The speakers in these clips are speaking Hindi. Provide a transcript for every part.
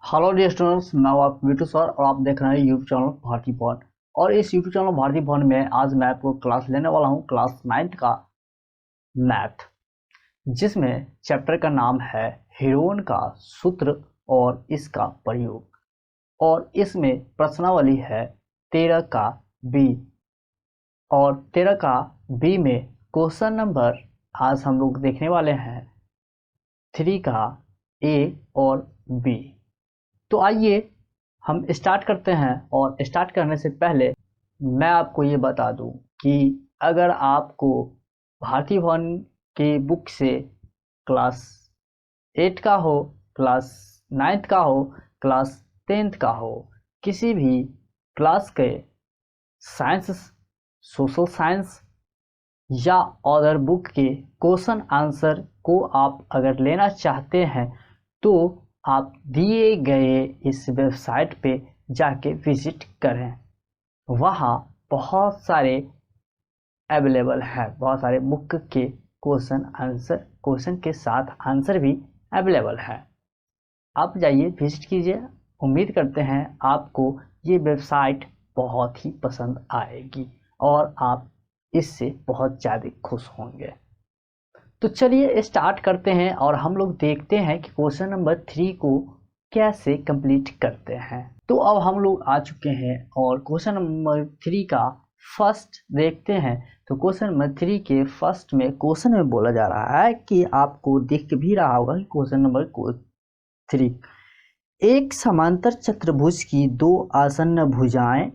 हेलो डियर स्टूडेंट्स, मैं आप वीटू सर और आप देख रहे हैं यूट्यूब चैनल भारती भवन। और इस यूट्यूब चैनल भारती भवन में आज मैं आपको क्लास लेने वाला हूं, क्लास 9th का मैथ, जिसमें चैप्टर का नाम है हीरोन का सूत्र और इसका प्रयोग। और इसमें प्रश्नावली है 13 का बी, और 13 का बी में क्वेश्चन नंबर आज हम लोग देखने वाले हैं 3 का ए और बी। तो आइए हम स्टार्ट करते हैं। और स्टार्ट करने से पहले मैं आपको ये बता दूं कि अगर आपको भारती भवन की बुक से क्लास 8 का हो, क्लास 9th का हो, क्लास 10th का हो, किसी भी क्लास के साइंस, सोशल साइंस या अदर बुक के क्वेश्चन आंसर को आप अगर लेना चाहते हैं तो आप दिए गए इस वेबसाइट पे जाके विजिट करें। वहाँ बहुत सारे अवेलेबल है, बहुत सारे बुक के क्वेश्चन आंसर, क्वेश्चन के साथ आंसर भी अवेलेबल है। आप जाइए, विजिट कीजिए। उम्मीद करते हैं आपको ये वेबसाइट बहुत ही पसंद आएगी और आप इससे बहुत ज़्यादा खुश होंगे। तो चलिए स्टार्ट करते हैं और हम लोग देखते हैं कि क्वेश्चन नंबर 3 को कैसे कंप्लीट करते हैं। तो अब हम लोग आ चुके हैं और क्वेश्चन नंबर 3 का फर्स्ट देखते हैं। तो क्वेश्चन नंबर 3 के फर्स्ट में क्वेश्चन में बोला जा रहा है कि आपको दिख भी रहा होगा कि क्वेश्चन नंबर 3, एक समांतर चतुर्भुज की दो आसन्न भुजाएं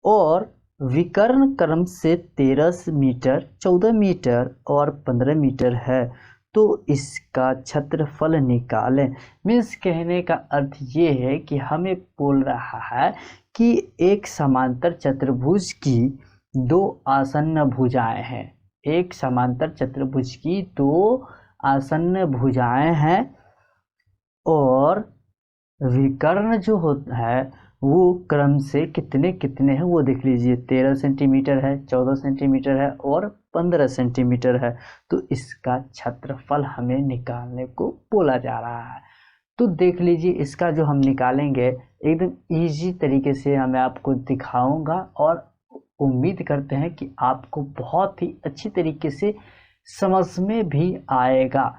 और विकर्ण क्रम से 13 मीटर, 14 मीटर और 15 मीटर है, तो इसका क्षेत्रफल निकालें। मीन्स कहने का अर्थ ये है कि हमें बोल रहा है कि एक समांतर चतुर्भुज की दो आसन्न भुजाएं हैं। एक समांतर चतुर्भुज की दो आसन्न भुजाएं हैं और विकर्ण जो होता है वो क्रम से कितने कितने हैं वो देख लीजिए। 13 सेंटीमीटर है, 14 सेंटीमीटर है और 15 सेंटीमीटर है। तो इसका क्षेत्रफल हमें निकालने को बोला जा रहा है। तो देख लीजिए, इसका जो हम निकालेंगे एकदम इजी तरीके से मैं आपको दिखाऊंगा और उम्मीद करते हैं कि आपको बहुत ही अच्छी तरीके से समझ में भी आएगा।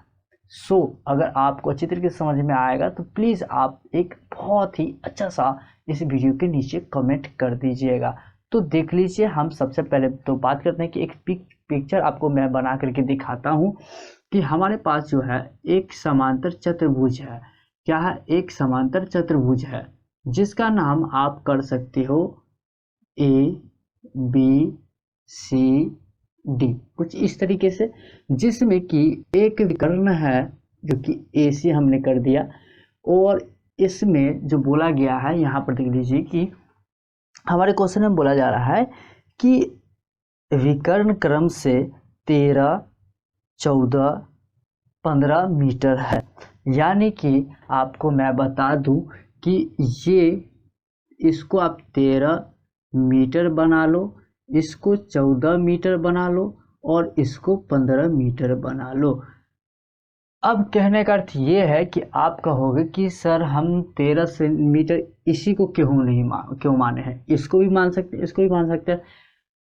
अगर आपको अच्छी तरीके से समझ में आएगा तो प्लीज़ आप एक बहुत ही अच्छा सा इस वीडियो के नीचे कमेंट कर दीजिएगा। तो देख लीजिए, हम सबसे पहले तो बात करते हैं कि एक पिक्चर आपको मैं बना करके दिखाता हूँ कि हमारे पास जो है एक समांतर चतुर्भुज है। क्या है? एक समांतर चतुर्भुज है जिसका नाम आप कर सकते हो ए बी सी डी, कुछ इस तरीके से, जिसमें कि एक विकर्ण है जो कि ए सी हमने कर दिया। और इसमें जो बोला गया है यहाँ पर देख लीजिए कि हमारे क्वेश्चन में बोला जा रहा है कि विकर्ण क्रम से 13, 14, 15 मीटर है। यानी कि आपको मैं बता दूं कि ये, इसको आप 13 मीटर बना लो, इसको 14 मीटर बना लो और इसको 15 मीटर बना लो। अब कहने का अर्थ ये है कि आप कहोगे कि सर हम 13 सेंटीमीटर इसी को क्यों माने हैं, इसको भी मान सकते हैं, इसको भी मान सकते हैं।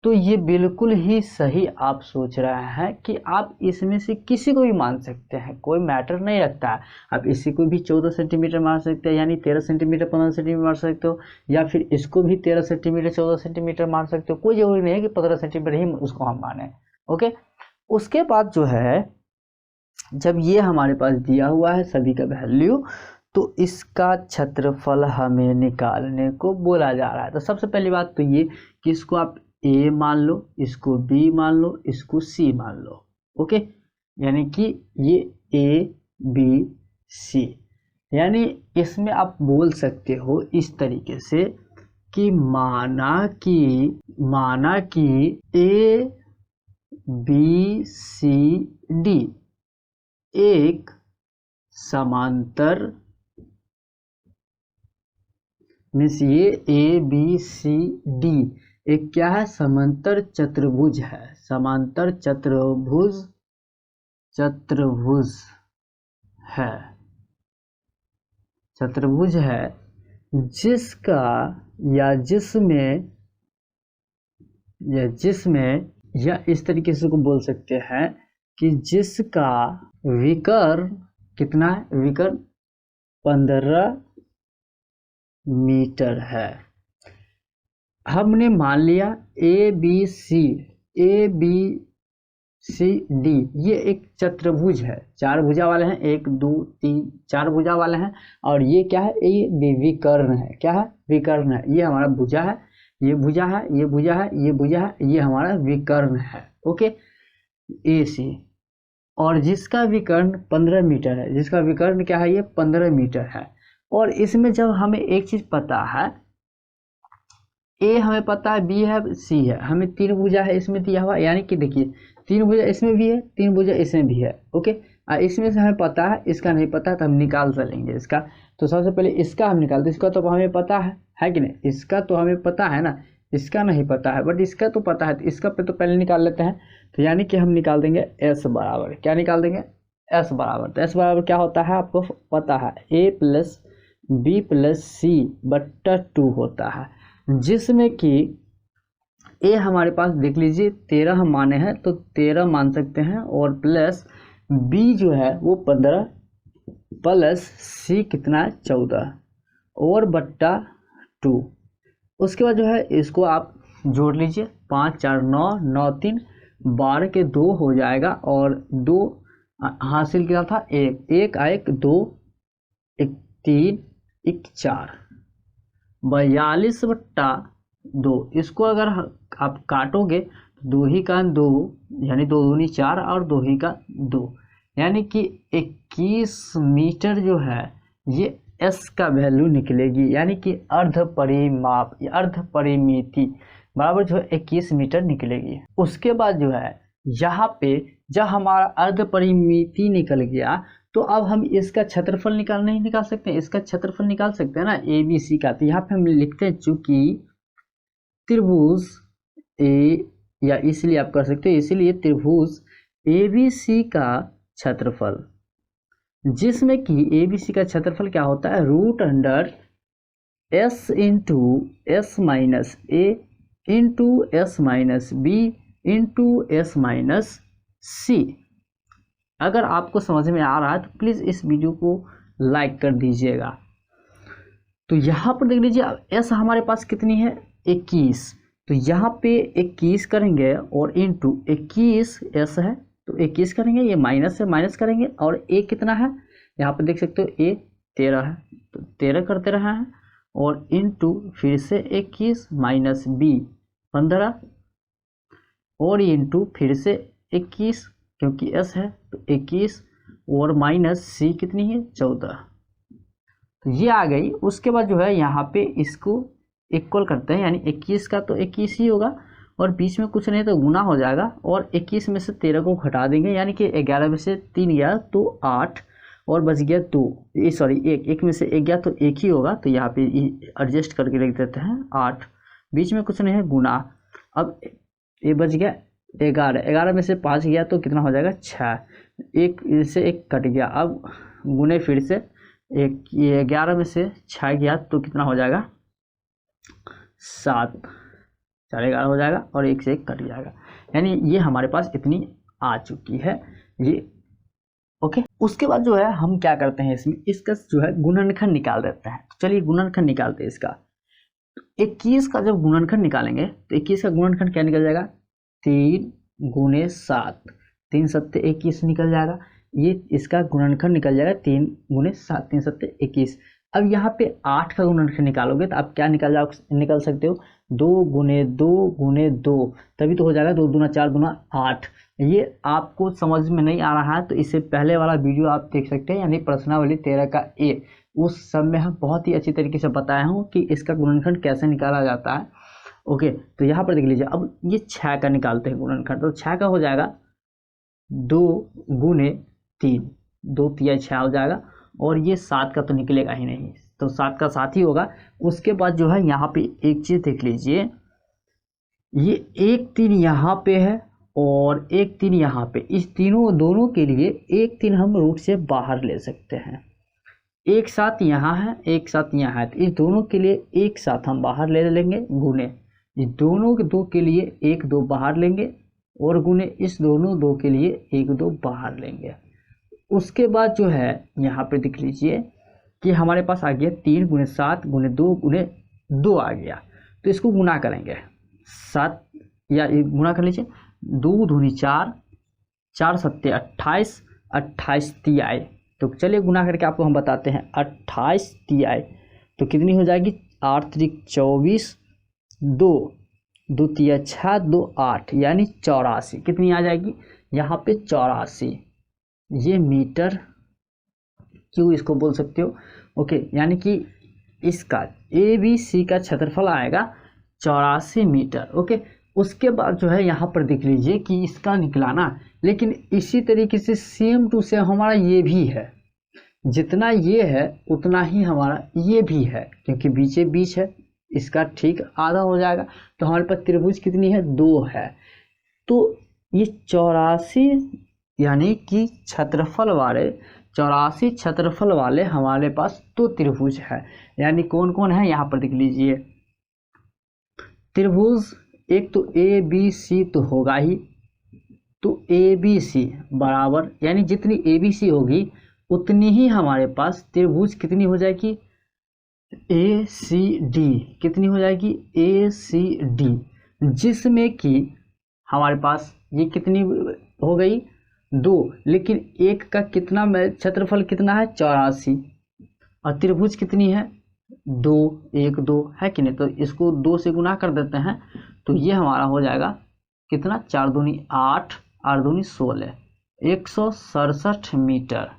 तो ये बिल्कुल ही सही आप सोच रहे हैं कि आप इसमें से किसी को भी मान सकते हैं, कोई मैटर नहीं रखता है। आप इसी को भी 14 सेंटीमीटर मान सकते हैं, यानी 13 सेंटीमीटर 15 सेंटीमीटर मान सकते हो, या फिर इसको भी 13 सेंटीमीटर 14 सेंटीमीटर मान सकते हो। कोई जरूरी नहीं है कि 15 सेंटीमीटर ही उसको हम माने। ओके, उसके बाद जो है, जब ये हमारे पास दिया हुआ है सभी का वैल्यू, तो इसका क्षेत्रफल हमें निकालने को बोला जा रहा है। तो सबसे पहली बात तो ये कि इसको आप ए मान लो, इसको बी मान लो, इसको सी मान लो। ओके, यानी कि ये ए बी सी, यानी इसमें आप बोल सकते हो इस तरीके से कि माना कि ए बी सी डी एक समांतर, मीन्स ये ए बी सी डी एक क्या है? समांतर चतुर्भुज है। समांतर चतुर्भुज है। चतुर्भुज है जिसका या जिसमें या इस तरीके से को बोल सकते हैं कि जिसका विकर्ण कितना है, विकर्ण 15 मीटर है। हमने मान लिया ए बी सी डी ये एक चतुर्भुज है, 4 भुजा वाले हैं, 1 2 3 4 भुजा वाले हैं। और ये क्या है, ये विकर्ण है। क्या है, विकर्ण है। ये हमारा भुजा है, ये भुजा है, ये भुजा है, ये भुजा है, ये हमारा विकर्ण है। ओके, ए सी। और जिसका विकर्ण 15 मीटर है, जिसका विकर्ण क्या है, ये 15 मीटर है। और इसमें जब हमें एक चीज पता है, ए हमें पता है, बी है, सी है, हमें 3 भुजा है इसमें दिया हुआ, यानी कि देखिए 3 भुजा इसमें भी है, 3 भुजा इसमें भी है। ओके, इसमें से हमें पता है, इसका नहीं पता तो हम निकाल चलेंगे इसका। तो सबसे पहले इसका हम निकालते, इसका तो हमें पता है कि नहीं, इसका तो हमें पता है ना, इसका नहीं पता है बट इसका तो पता है, तो इसका पे तो पहले निकाल लेते हैं। तो यानी कि हम निकाल देंगे एस बराबर, क्या निकाल देंगे, एस बराबर। तो एस बराबर क्या होता है आपको पता है, ए प्लस बी प्लस सी बट्टा 2 होता है, जिसमें कि ए हमारे पास देख लीजिए 13 माने हैं तो 13 मान सकते हैं, और प्लस बी जो है वो 15 प्लस सी कितना है 14 और बट्टा 2। उसके बाद जो है इसको आप जोड़ लीजिए, 5 4 9 9 3 12 के 2 हो जाएगा, और 2 हासिल किया था 1 1 1 2 1 3 1 4 42 बट्टा 2। इसको अगर आप काटोगे तो 2 ही का 2 यानी 2 दूनी 4 और 2 ही का 2, यानी कि 21 मीटर जो है ये एस का वैल्यू निकलेगी, यानी कि अर्ध परिमाप या अर्ध परिमिति बराबर जो है 21 मीटर निकलेगी। उसके बाद जो है यहाँ पे जब हमारा अर्ध परिमिति निकल गया तो अब हम इसका क्षेत्रफल नहीं निकाल सकते, इसका क्षेत्रफल निकाल सकते हैं ना ए बी सी का। तो यहाँ पे हम लिखते हैं चूंकि त्रिभुज ए, या इसलिए आप कर सकते हैं, इसीलिए त्रिभुज ए बी सी का क्षेत्रफल, जिसमें कि ए बी सी का क्षेत्रफल क्या होता है, root under s into s minus a into s minus b into s minus c. अगर आपको समझ में आ रहा है तो प्लीज़ इस वीडियो को लाइक कर दीजिएगा। तो यहाँ पर देख लीजिए एस हमारे पास कितनी है 21, तो यहाँ पे 21 करेंगे और इंटू 21 एस है तो 21 करेंगे, ये माइनस है माइनस करेंगे, और ए कितना है यहाँ पे देख सकते हो ए 13 है तो 13 करते रहे हैं, और इंटू फिर से 21 माइनस बी 15 और इंटू फिर से 21 क्योंकि एस है तो 21 और माइनस सी कितनी है 14, तो ये आ गई। उसके बाद जो है यहाँ पे इसको इक्वल करते हैं, यानी 21 का तो 21 ही होगा और बीच में कुछ नहीं तो गुना हो जाएगा, और 21 में से 13 को घटा देंगे, यानी कि 11 में से 3 गया तो 8 और बच गया 2, सॉरी 1 में से 1 गया तो 1 ही होगा, तो यहाँ पे एडजस्ट करके लिख देते हैं 8, बीच में कुछ नहीं है गुना। अब ये बच गया 11 में से 5 गया तो कितना हो जाएगा 6, 1 से 1 कट गया, अब गुने फिर से 1, ये 11 में से 6 गया तो कितना हो जाएगा 7, 4 11 हो जाएगा और 1 से 1 कट जाएगा, यानी ये हमारे पास इतनी आ चुकी है ये। ओके, उसके बाद जो है हम क्या करते हैं इसमें, इसका जो है गुणनखंड निकाल देते हैं। तो चलिए गुणनखंड निकालते हैं इसका। तो 21 का जब गुणनखंड निकालेंगे तो 21 का गुणनखंड क्या निकल जाएगा 3 गुणे 7, 3 सत्ते 21 निकल जाएगा, ये इसका गुणनखंड निकल जाएगा 3 गुणे 7, 3 सत्ते 21। अब यहाँ पे 8 का गुणनखंड निकालोगे तो आप क्या निकल सकते हो 2 गुणे 2 गुणे 2, तभी तो हो जाएगा 2 दूना 4 दूना 8। ये आपको समझ में नहीं आ रहा है तो इससे पहले वाला वीडियो आप देख सकते हैं, यानी प्रश्नावली 13 का ए, उस सब में हम बहुत ही अच्छी तरीके से बताया हूँ कि इसका गुणनखंड कैसे निकाला जाता है। ओके, तो यहाँ पर देख लीजिए, अब ये 6 का निकालते हैं गुणनखंड, तो 6 का हो जाएगा 2 गुणे 3, 2 3 6 हो जाएगा, और ये 7 का तो निकलेगा ही नहीं, तो 7 का 7 ही होगा। उसके बाद जो है यहाँ पे एक चीज़ देख लीजिए, ये 1 3 यहाँ पे है और 1 3 यहाँ पे, इस दोनों के लिए 1 3 हम रूट से बाहर ले सकते हैं, एक साथ यहाँ है, एक साथ यहाँ है, तो इस दोनों के लिए एक साथ हम बाहर ले लेंगे गुने, इस दोनों के दो के लिए एक दो बाहर लेंगे और गुने इस दोनों दो के लिए एक दो बाहर लेंगे। उसके बाद जो है यहाँ पे देख लीजिए कि हमारे पास आ गया 3 गुने 7 गुने 2 गुने 2 आ गया। तो इसको गुना करेंगे 7 या गुना कर लीजिए, 2 दूनी 4, 4 सत्ते 28, 28 तिहाई। तो चलिए गुना करके आपको हम बताते हैं 28 तिहाई तो कितनी हो जाएगी, 8 त्रिक 24, 2 2 तिया 6, 2 8 यानी 84। कितनी आ जाएगी यहाँ पे 84, ये मीटर क्यों इसको बोल सकते हो। ओके, यानी कि इसका ABC का क्षेत्रफल आएगा 84 मीटर। ओके, उसके बाद जो है यहाँ पर देख लीजिए कि इसका निकलाना, लेकिन इसी तरीके से सेम टू सेम हमारा ये भी है, जितना ये है उतना ही हमारा ये भी है, क्योंकि बीचे बीच है, इसका ठीक आधा हो जाएगा। तो हमारे पास त्रिभुज कितनी है, 2 है। तो ये 84 यानी कि क्षेत्रफल वाले 84 क्षेत्रफल वाले हमारे पास 2 त्रिभुज है। यानी कौन कौन है यहाँ पर देख लीजिए, त्रिभुज एक तो ABC तो होगा ही, तो ABC बराबर, यानी जितनी ABC होगी उतनी ही हमारे पास त्रिभुज कितनी हो जाएगी, ACD कितनी हो जाएगी, ACD, जिसमें कि हमारे पास ये कितनी हो गई 2, लेकिन एक का कितना क्षेत्रफल कितना है 84 और त्रिभुज कितनी है 2, 1 2 है कि नहीं। तो इसको 2 से गुना कर देते हैं तो ये हमारा हो जाएगा कितना, 4 दूनी 8, 8 दूनी 16, 167 मीटर,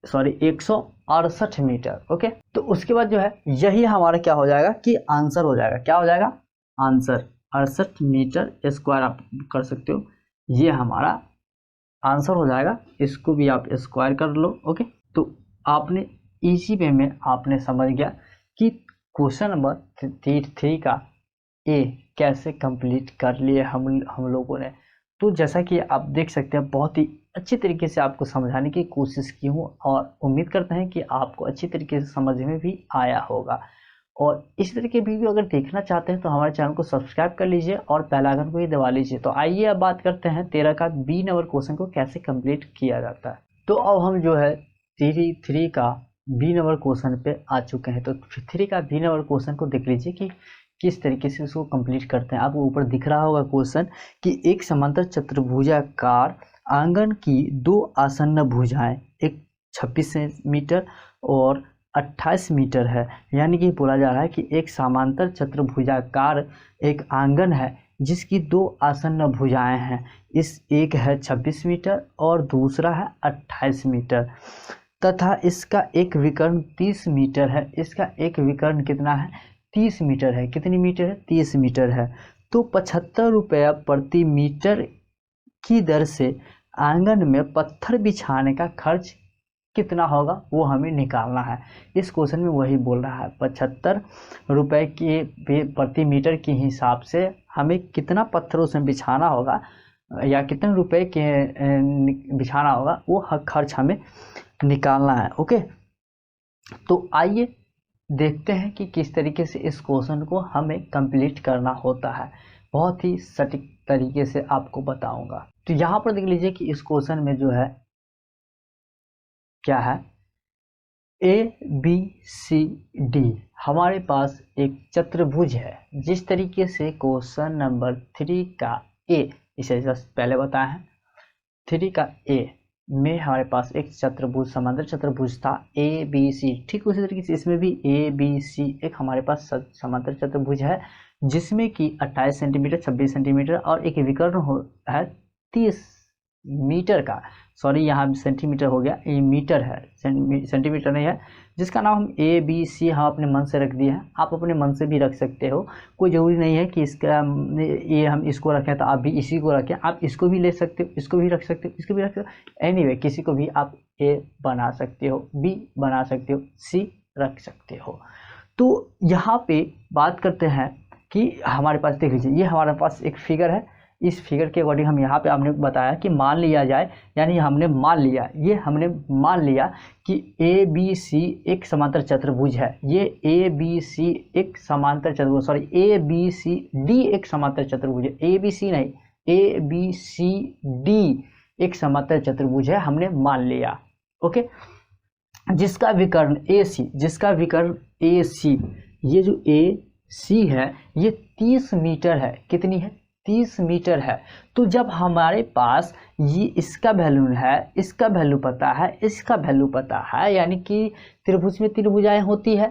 सॉरी 168 मीटर। ओके, तो उसके बाद जो है यही हमारा क्या हो जाएगा कि आंसर हो जाएगा, क्या हो जाएगा आंसर, 68 मीटर स्क्वायर आप कर सकते हो, ये हमारा आंसर हो जाएगा। इसको भी आप स्क्वायर कर लो। ओके, तो आपने इजी वे में आपने समझ गया कि क्वेश्चन नंबर 3 का ए कैसे कंप्लीट कर लिए हम लोगों ने। तो जैसा कि आप देख सकते हैं बहुत ही अच्छी तरीके से आपको समझाने की कोशिश की हूँ और उम्मीद करते हैं कि आपको अच्छी तरीके से समझ में भी आया होगा। और इस तरह के वीडियो अगर देखना चाहते हैं तो हमारे चैनल को सब्सक्राइब कर लीजिए और बेल आइकन को ही दबा लीजिए। तो आइए अब बात करते हैं 13 का बी नंबर क्वेश्चन को कैसे कंप्लीट किया जाता है। तो अब हम जो है 3 का बी नंबर क्वेश्चन पे आ चुके हैं। तो 3 का बी नंबर क्वेश्चन को देख लीजिए कि किस तरीके से उसको कंप्लीट करते हैं। आपको ऊपर दिख रहा होगा क्वेश्चन कि एक समांतर चतुर्भुजाकार आंगन की 2 आसन्न भुजाएं, एक 26 सेंटीमीटर और 28 मीटर है। यानी कि बोला जा रहा है कि एक समांतर चतुर्भुजाकार एक आंगन है जिसकी 2 आसन्न भुजाएं हैं। इस एक है 26 मीटर और दूसरा है 28 मीटर तथा इसका एक विकर्ण 30 मीटर है। इसका एक विकर्ण कितना है 30 मीटर है। कितनी मीटर है 30 मीटर है। तो 75 रुपया प्रति मीटर की दर से आंगन में पत्थर बिछाने का खर्च कितना होगा वो हमें निकालना है। इस क्वेश्चन में वही बोल रहा है 75 रुपये के प्रति मीटर के हिसाब से हमें कितना पत्थर उसमें बिछाना होगा या कितने रुपए के बिछाना होगा वो खर्च हमें निकालना है। ओके, तो आइए देखते हैं कि किस तरीके से इस क्वेश्चन को हमें कंप्लीट करना होता है। बहुत ही सटीक तरीके से आपको बताऊंगा। तो यहाँ पर देख लीजिए कि इस क्वेश्चन में जो है क्या है, ABCD हमारे पास एक चतुर्भुज है। जिस तरीके से क्वेश्चन नंबर 3 का ए, इसे जस्ट पहले बताया है, 3 का ए में हमारे पास एक चतुर्भुज समांतर चतुर्भुज था ABC। ठीक उसी तरीके से इसमें भी ABC एक हमारे पास समांतर चतुर्भुज है जिसमें कि 28 सेंटीमीटर 26 सेंटीमीटर और एक विकर्ण है 30 मीटर का। सॉरी, यहाँ सेंटीमीटर हो गया, ये मीटर है, सेंटीमीटर नहीं है, जिसका नाम हम ABC हम अपने मन से रख दिए हैं। आप अपने मन से भी रख सकते हो, कोई ज़रूरी नहीं है कि इसका ये हम इसको रखें तो आप भी इसी को रखें। आप इसको भी ले सकते हो, इसको भी रख सकते हो, इसको भी रख सकते हो। एनीवे किसी को भी आप A बना सकते हो, B बना सकते हो, C रख सकते हो। तो यहाँ पे बात करते हैं कि हमारे पास देख लीजिए, ये हमारे पास एक फिगर है, इस फिगर के अकॉर्डिंग हम यहाँ पे हमने बताया कि मान लिया जाए, यानी हमने मान लिया, ये हमने मान लिया कि ए बी सी एक समांतर चतुर्भुज है, ये ए बी सी एक समांतर चतुर्भुज, sorry A B C D एक समांतर चतुर्भुज है, ए बी सी नहीं, ए बी सी डी एक समांतर चतुर्भुज है, हमने मान लिया। ओके, जिसका विकर्ण ए सी, जिसका विकर्ण ए सी, ये जो ए सी है ये 30 मीटर है, कितनी है, 30 मीटर है। तो जब हमारे पास ये इसका वैल्यू है, इसका वैल्यू पता है, इसका वैल्यू पता है, यानी कि त्रिभुज में 3 भुजाएं होती है,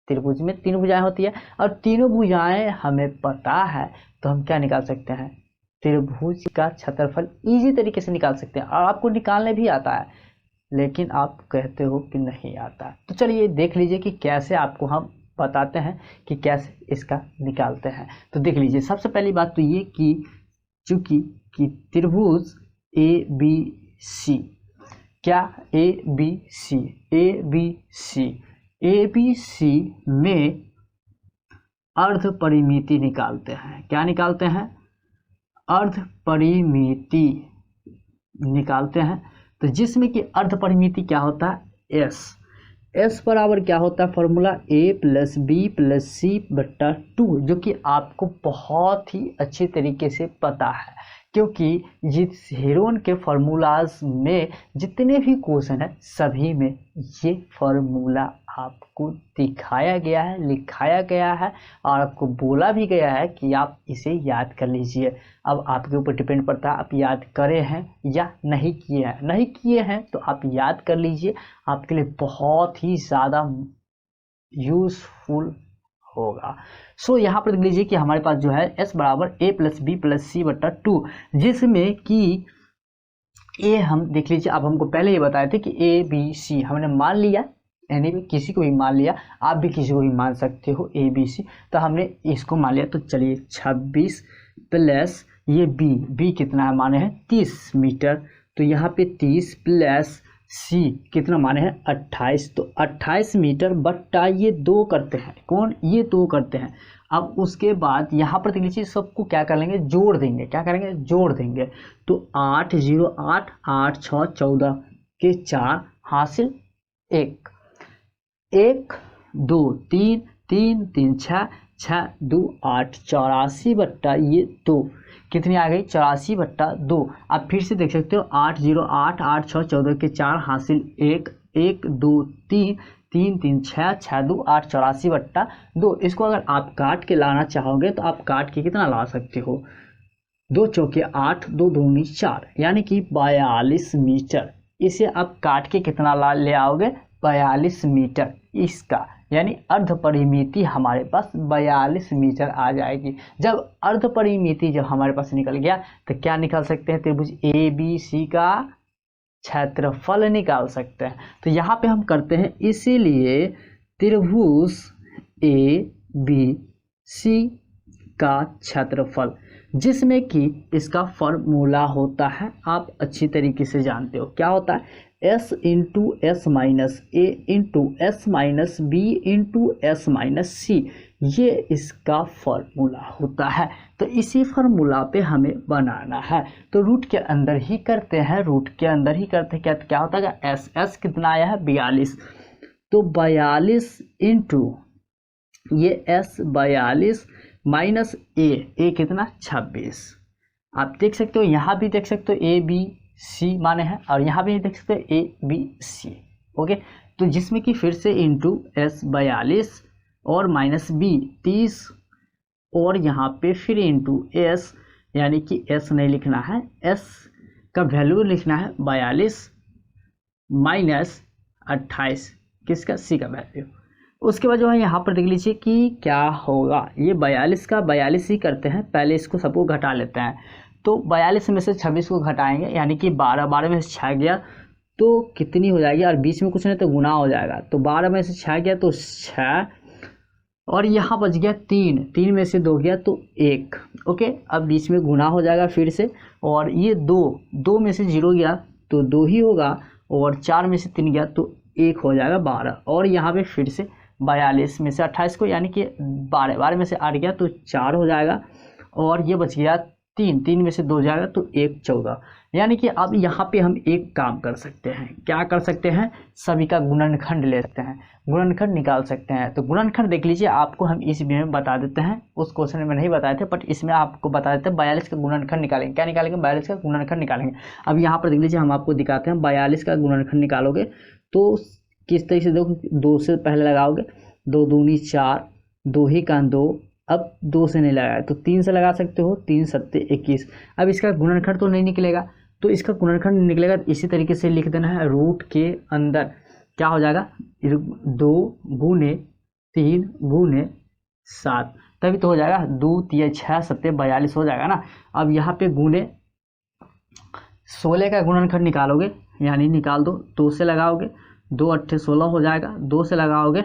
त्रिभुज में 3 भुजाएं होती है और तीनों भुजाएं हमें पता है, तो हम क्या निकाल सकते हैं, त्रिभुज का क्षेत्रफल इजी तरीके से निकाल सकते हैं। और आपको निकालने भी आता है, लेकिन आप कहते हो कि नहीं आता। तो चलिए देख लीजिए कि कैसे आपको हम बताते हैं कि कैसे इसका निकालते हैं। तो देख लीजिए, सबसे पहली बात तो ये कि चूंकि कि त्रिभुज ए बी सी, क्या A B C, A B C, A B C में अर्ध परिमिति निकालते हैं। क्या निकालते हैं, अर्ध परिमिति निकालते हैं। तो जिसमें कि अर्ध परिमिति क्या होता है, एस, एस बराबर क्या होता है, फॉर्मूला ए प्लस बी प्लस सी बट्टा 2, जो कि आपको बहुत ही अच्छी तरीके से पता है, क्योंकि जिस हेरोन के फार्मूलाज में जितने भी क्वेश्चन है सभी में ये फार्मूला आपको दिखाया गया है, लिखाया गया है और आपको बोला भी गया है कि आप इसे याद कर लीजिए। अब आपके ऊपर डिपेंड पड़ता है आप याद करे हैं या नहीं किए हैं। नहीं किए हैं तो आप याद कर लीजिए, आपके लिए बहुत ही ज़्यादा यूज़फुल होगा। सो यहाँ पर देख लीजिए कि हमारे पास जो है s बराबर a प्लस बी प्लस सी बट्टा 2, जिसमें कि a हम देख लीजिए, अब हमको पहले ये बताए थे कि a b c हमने मान लिया, यानी किसी को भी मान लिया, आप भी किसी को भी मान सकते हो a b c, तो हमने इसको मान लिया। तो चलिए 26 प्लस ये b कितना है, माने है 30 मीटर, तो यहाँ पे 30 प्लस सी कितना माने हैं 28, तो 28 मीटर बट्टा ये 2 करते हैं, कौन, ये 2 करते हैं। अब उसके बाद यहाँ पर देख लीजिए सबको क्या कर लेंगे, जोड़ देंगे, क्या करेंगे, जोड़ देंगे। तो 8 0 8 8 6 14 के 4 हासिल 1 1 2 3 3 3 6 6 2 8 84 बट्टा ये 2 कितनी आ गई, 84 बट्टा 2। आप फिर से देख सकते हो 8 0 8 8 6 14 के 4 हासिल 1 1 2 3 3 3 6 6 2 8 84 बट्टा 2। इसको अगर आप काट के लाना चाहोगे तो आप काट के कितना ला सकते हो, 2 चौके 8 2 दूनी 4, यानी कि 42 मीटर। इसे आप काट के कितना ले आओगे, 42 मीटर इसका, यानी अर्ध परिमिति हमारे पास 42 मीटर आ जाएगी। जब अर्ध परिमिति जब हमारे पास निकल गया तो क्या निकाल सकते हैं, त्रिभुज ए बी सी का क्षेत्रफल निकाल सकते हैं। तो यहाँ पे हम करते हैं, इसीलिए त्रिभुज ए बी सी का क्षेत्रफल, जिसमें कि इसका फॉर्मूला होता है, आप अच्छी तरीके से जानते हो क्या होता है, s into s minus a into s minus b into s minus c, ये इसका फॉर्मूला होता है। तो इसी फार्मूला पे हमें बनाना है। तो रूट के अंदर ही करते हैं, रूट के अंदर ही करते हैं, क्या होता है, एस एस कितना आया है 42, तो 42 इंटू ये एस 42 माइनस ए कितना 26। आप देख सकते हो, यहाँ भी देख सकते हो ए बी सी माने हैं और यहाँ भी देख सकते हो ए बी सी। ओके, तो जिसमें कि फिर से इंटू एस 42 और माइनस बी 30 और यहाँ पे फिर इंटू एस, यानी कि एस नहीं लिखना है, एस का वैल्यू लिखना है 42 माइनस 28, किसका, सी का वैल्यू। उसके बाद जो है यहाँ पर देख लीजिए कि क्या होगा, ये 42 का 42 ही करते हैं, पहले इसको सबको घटा लेते हैं। तो 42 में से 26 को घटाएंगे, यानी कि 12 में से 6 गया तो कितनी हो जाएगी, और बीच में कुछ नहीं तो गुना हो जाएगा, तो 12 में से 6 गया तो 6, और यहाँ बच गया 3 में से 2 गया तो 1। ओके, अब बीच में गुना हो जाएगा फिर से, और ये 2 में से 0 गया तो 2 ही होगा, और 4 में से 3 गया तो 1 हो जाएगा 12, और यहाँ पे फिर से 42 में से 28 को, यानी कि 12 में से 8 गया तो 4 हो जाएगा, और ये बच गया 3, 3 में से 2 जाएगा तो 1 14। यानी कि अब यहाँ पे हम एक काम कर सकते हैं, क्या कर सकते हैं, सभी का गुणनखंड ले सकते हैं, गुणनखंड निकाल सकते हैं। तो गुणनखंड देख लीजिए, आपको हम इस वीडियो में बता देते हैं, उस क्वेश्चन में नहीं बताए थे बट इसमें आपको बता देते हैं। 42 का गुणनखंड निकालेंगे, क्या निकालेंगे, 42 का गुणनखंड निकालेंगे। अब यहाँ पर देख लीजिए, हम आपको दिखाते हैं 42 का गुणनखंड निकालोगे तो किस तरीके से, देखो 2 से पहले लगाओगे, 2 दूनी 4, 2 ही का 2, अब 2 से नहीं लगाया तो 3 से लगा सकते हो, 3 सत्ते 21। अब इसका गुणनखंड तो नहीं निकलेगा, तो इसका गुणनखंड निकलेगा इसी तरीके से लिख देना है, रूट के अंदर क्या हो जाएगा, 2 गुने 3 गुने 7, तभी तो हो जाएगा 2 3 6 7 42 हो जाएगा ना। अब यहाँ पे गुने 16 का गुणनखंड निकालोगे, यानी निकाल दो, 2 से लगाओगे, 2 8 16 हो जाएगा, 2 से लगाओगे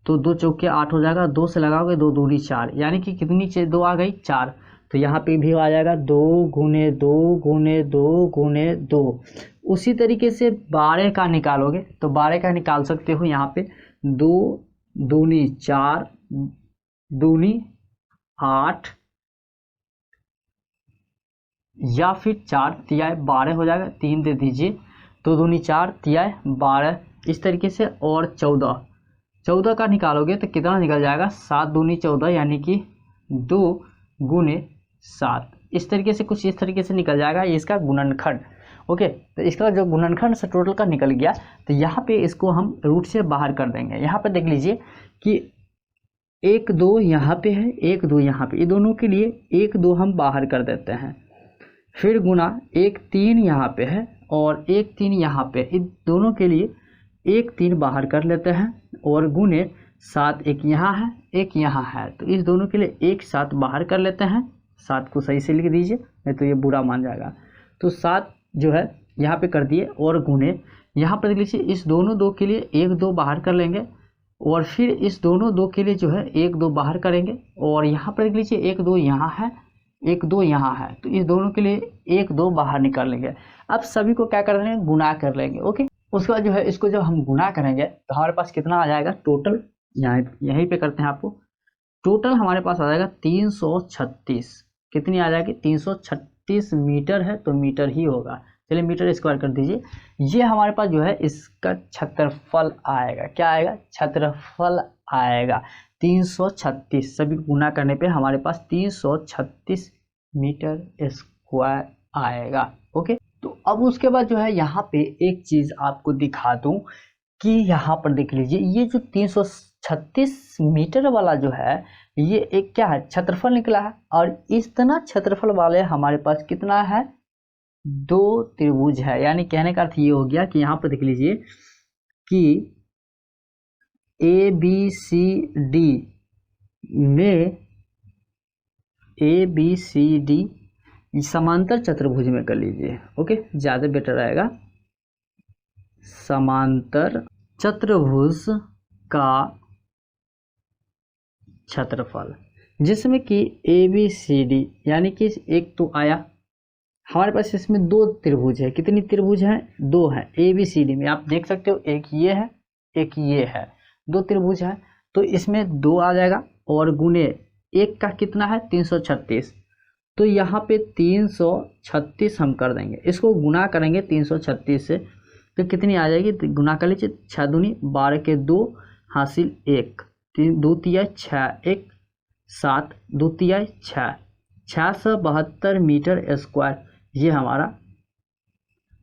तो 2 चौके 8 हो जाएगा, 2 से लगाओगे 2 दूनी 4, यानी कि कितनी चीज 2 आ गई 4। तो यहाँ पे भी आ जाएगा 2 गुने 2 गुने 2 गुने 2। उसी तरीके से 12 का निकालोगे तो 12 का निकाल सकते हो, यहाँ पे 2 दूनी 4 दूनी 8 या फिर 4 तिया 12 हो जाएगा, 3 दे दीजिए, 2 दूनी 4 तिया 12, इस तरीके से। और 14 का निकालोगे तो कितना निकल जाएगा, 7 दूनी 14, यानी कि 2 गुने 7, इस तरीके से, कुछ इस तरीके से निकल जाएगा ये इसका गुणनखंड। ओके, तो इसका जो गुणनखंड से टोटल का निकल गया, तो यहाँ पे इसको हम रूट से बाहर कर देंगे। यहाँ पे देख लीजिए कि 1 2 यहाँ पे है, 1 2 यहाँ पे, ये दोनों के लिए 1 2 हम बाहर कर देते हैं, फिर गुना 1 3 यहाँ पे है और 1 3 यहाँ पे, इन दोनों के लिए 1 3 बाहर कर लेते हैं, और गुने 7 एक यहाँ है, एक यहाँ है, तो इस दोनों के लिए 1 7 बाहर कर लेते हैं। 7 को सही से लिख दीजिए, नहीं तो ये बुरा मान जाएगा। तो 7 जो है यहाँ पे कर दिए, और गुने यहाँ पर देख लीजिए, इस दोनों 2 के लिए 1 2 बाहर कर लेंगे, और फिर इस दोनों 2 के लिए जो है 1 2 बाहर करेंगे, और यहाँ पर देख लीजिए 1 2 यहाँ है, 1 2 यहाँ है, तो इस दोनों के लिए 1 2 बाहर निकाल लेंगे। अब सभी को क्या कर लेंगे, गुना कर लेंगे। ओके, उसके बाद जो है इसको जब हम गुना करेंगे तो हमारे पास कितना आ जाएगा टोटल, यहीं पे करते हैं आपको, टोटल हमारे पास आ जाएगा 336। कितनी आ जाएगी, 336 मीटर है तो मीटर ही होगा, चलिए मीटर स्क्वायर कर दीजिए। ये हमारे पास जो है इसका क्षेत्रफल आएगा, क्या आएगा, क्षेत्रफल आएगा 336। सभी गुना करने पे हमारे पास 336 मीटर स्क्वायर आएगा। ओके, तो अब उसके बाद जो है यहाँ पे एक चीज आपको दिखा दूं कि यहाँ पर देख लीजिए, ये जो 336 मीटर वाला जो है ये एक क्या है, क्षेत्रफल निकला है, और इतना क्षेत्रफल वाले हमारे पास कितना है, 2 त्रिभुज है। यानी कहने का अर्थ ये हो गया कि यहाँ पर देख लीजिए कि ABCD में ABCD समांतर चतुर्भुज में कर लीजिए। ओके, ज़्यादा बेटर रहेगा, समांतर चतुर्भुज का क्षेत्रफल, जिसमें कि ABCD यानी कि एक तो आया हमारे पास, इसमें 2 त्रिभुज है, कितनी त्रिभुज है, 2 है। ABCD में आप देख सकते हो, एक ये है एक ये है, 2 त्रिभुज है, तो इसमें 2 आ जाएगा, और गुने 1 का कितना है 336, तो यहाँ पे 336 हम कर देंगे, इसको गुना करेंगे 336 से, तो कितनी आ जाएगी, तो गुना कर लीजिए, 6 दूनी 12 के 2 हासिल 1, 3 2 तिया 6 1 7 2 तिया 6, 672 मीटर स्क्वायर, ये हमारा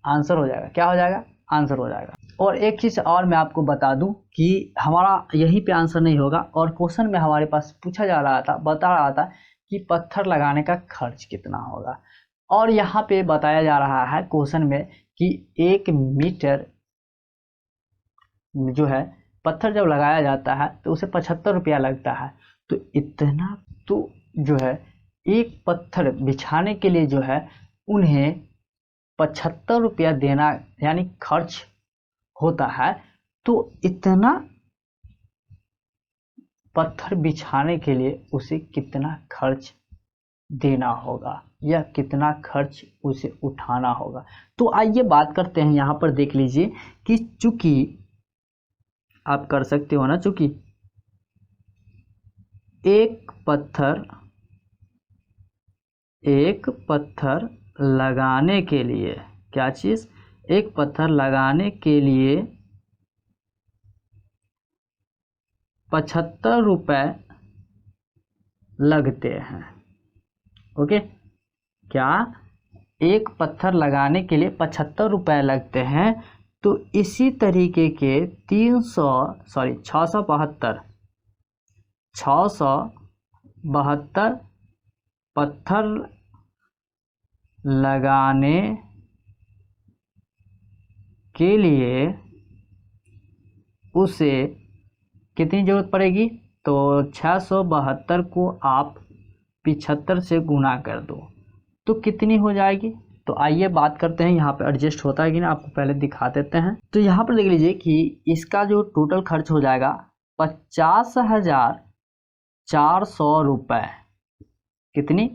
आंसर हो जाएगा। क्या हो जाएगा, आंसर हो जाएगा। और एक चीज़ और मैं आपको बता दूं कि हमारा यहीं पे आंसर नहीं होगा, और क्वेश्चन में हमारे पास पूछा जा रहा था, बता रहा था कि पत्थर लगाने का खर्च कितना होगा, और यहाँ पे बताया जा रहा है क्वेश्चन में कि 1 मीटर जो है पत्थर जब लगाया जाता है तो उसे 75 रुपया लगता है। तो इतना तो जो है एक पत्थर बिछाने के लिए जो है उन्हें 75 रुपया देना यानी खर्च होता है, तो इतना पत्थर बिछाने के लिए उसे कितना खर्च देना होगा या कितना खर्च उसे उठाना होगा। तो आइए बात करते हैं, यहाँ पर देख लीजिए कि चूंकि आप कर सकते हो ना, चूंकि एक पत्थर एक पत्थर लगाने के लिए, क्या चीज़, एक पत्थर लगाने के लिए 75 रुपये लगते हैं। ओके, क्या, एक पत्थर लगाने के लिए 75 रुपये लगते हैं। तो इसी तरीके के 672 पत्थर लगाने के लिए उसे कितनी ज़रूरत पड़ेगी, तो 672 को आप 75 से गुना कर दो तो कितनी हो जाएगी। तो आइए बात करते हैं, यहाँ पे एडजस्ट होता है कि ना, आपको पहले दिखा देते हैं। तो यहाँ पर देख लीजिए कि इसका जो टोटल खर्च हो जाएगा 50,400 रुपये। कितनी,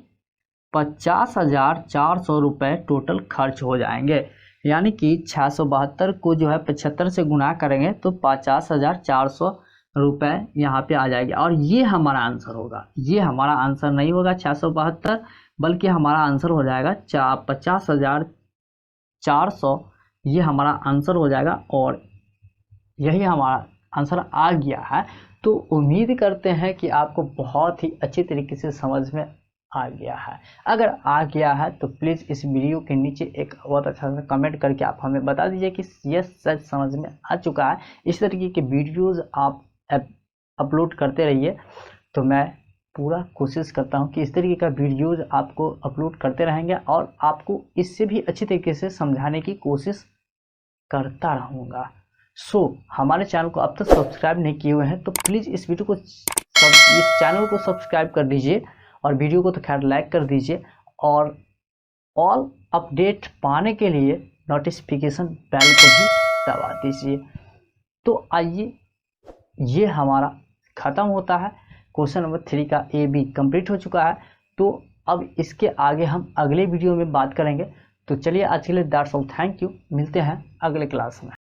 50,400 रुपये टोटल खर्च हो जाएंगे। यानी कि 672 को जो है 75 से गुना करेंगे तो 50,400 रुपये यहाँ पे आ जाएगी। और ये हमारा आंसर होगा, ये हमारा आंसर नहीं होगा 672, बल्कि हमारा आंसर हो जाएगा 50,400, ये हमारा आंसर हो जाएगा। और यही हमारा आंसर आ गया है। तो उम्मीद करते हैं कि आपको बहुत ही अच्छी तरीके से समझ में आ गया है। अगर आ गया है तो प्लीज़ इस वीडियो के नीचे एक बहुत अच्छा सा कमेंट करके आप हमें बता दीजिए कि ये सच समझ में आ चुका है। इस तरीके के वीडियोज़ आप अपलोड करते रहिए, तो मैं पूरा कोशिश करता हूं कि इस तरीके का वीडियोज़ आपको अपलोड करते रहेंगे और आपको इससे भी अच्छी तरीके से समझाने की कोशिश करता रहूँगा। हमारे चैनल को अब तक सब्सक्राइब नहीं किए हुए हैं तो प्लीज़ इस चैनल को सब्सक्राइब कर दीजिए और वीडियो को तो खैर लाइक कर दीजिए, और ऑल अपडेट पाने के लिए नोटिफिकेशन बेल को भी दबा दीजिए। तो आइए, ये हमारा ख़त्म होता है। क्वेश्चन नंबर 3 का AB कंप्लीट हो चुका है। तो अब इसके आगे हम अगले वीडियो में बात करेंगे। तो चलिए आज के लिए दैट्स ऑल, थैंक यू, मिलते हैं अगले क्लास में।